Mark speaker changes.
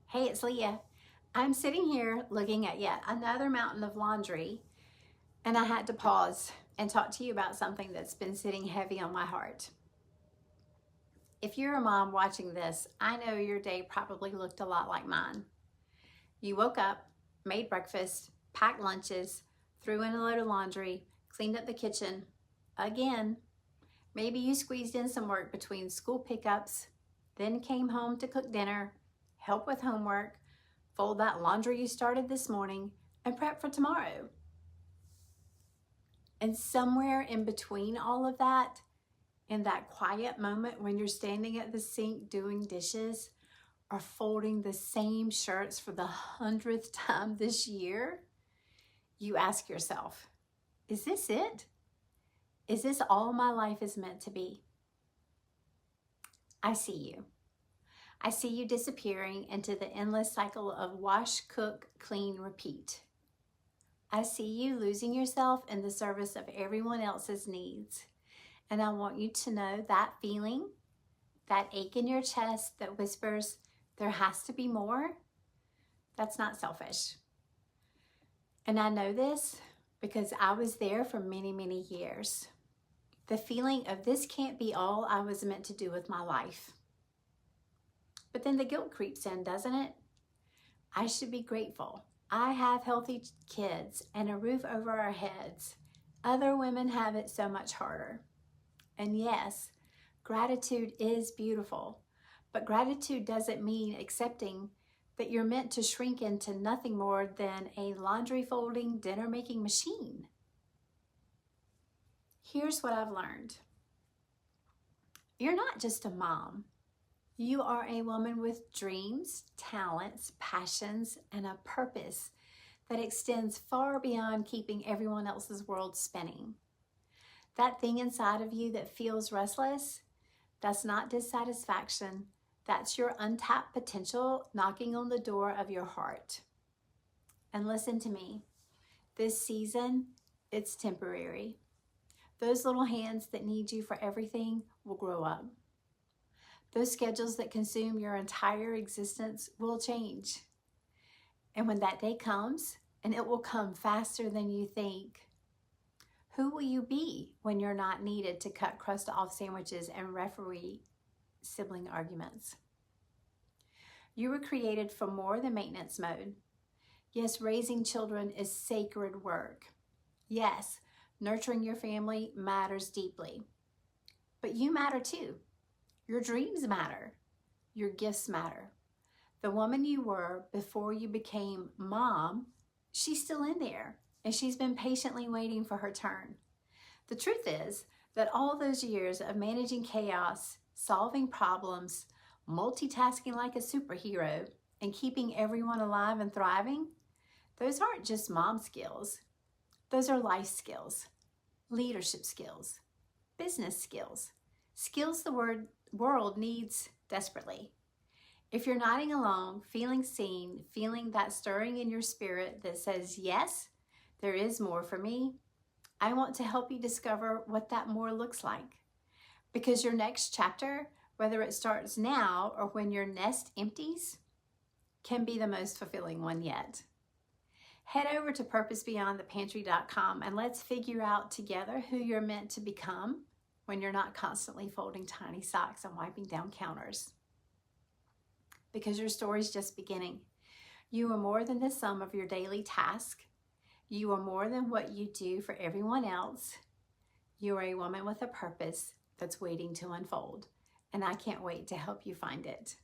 Speaker 1: Hey, it's Leah. I'm sitting here looking at yet another mountain of laundry, and I had to pause and talk to you about something that's been sitting heavy on my heart. If you're a mom watching this, I know your day probably looked a lot like mine. You woke up, made breakfast, packed lunches, threw in a load of laundry, cleaned up the kitchen again. Maybe you squeezed in some work between school pickups, then came home to cook dinner, help with homework, fold that laundry you started this morning, and prep for tomorrow. And somewhere in between all of that, in that quiet moment when you're standing at the sink doing dishes or folding the same shirts for the 100th time this year, you ask yourself, is this it? Is this all my life is meant to be? I see you. I see you disappearing into the endless cycle of wash, cook, clean, repeat. I see you losing yourself in the service of everyone else's needs. And I want you to know that feeling, that ache in your chest that whispers, there has to be more, that's not selfish. And I know this because I was there for many, many years. The feeling of this can't be all I was meant to do with my life. But then the guilt creeps in, doesn't it? I should be grateful. I have healthy kids and a roof over our heads. Other women have it so much harder. And yes, gratitude is beautiful, but gratitude doesn't mean accepting that you're meant to shrink into nothing more than a laundry folding, dinner making machine. Here's what I've learned. You're not just a mom. You are a woman with dreams, talents, passions, and a purpose that extends far beyond keeping everyone else's world spinning. That thing inside of you that feels restless, that's not dissatisfaction. That's your untapped potential knocking on the door of your heart. And listen to me, this season, it's temporary. Those little hands that need you for everything will grow up. Those schedules that consume your entire existence will change. And when that day comes, and it will come faster than you think, who will you be when you're not needed to cut crust off sandwiches and referee sibling arguments? You were created for more than maintenance mode. Yes, raising children is sacred work. Yes, nurturing your family matters deeply. But you matter too. Your dreams matter. Your gifts matter. The woman you were before you became mom, she's still in there, and she's been patiently waiting for her turn. The truth is that all those years of managing chaos, solving problems, multitasking like a superhero, and keeping everyone alive and thriving, those aren't just mom skills. Those are life skills, leadership skills, business skills, skills the world needs desperately. If you're nodding along, feeling seen, feeling that stirring in your spirit that says, yes, there is more for me, I want to help you discover what that more looks like. Because your next chapter, whether it starts now or when your nest empties, can be the most fulfilling one yet. Head over to purposebeyondthepantry.com and let's figure out together who you're meant to become when you're not constantly folding tiny socks and wiping down counters. Because your story's just beginning. You are more than the sum of your daily task. You are more than what you do for everyone else. You are a woman with a purpose that's waiting to unfold, and I can't wait to help you find it.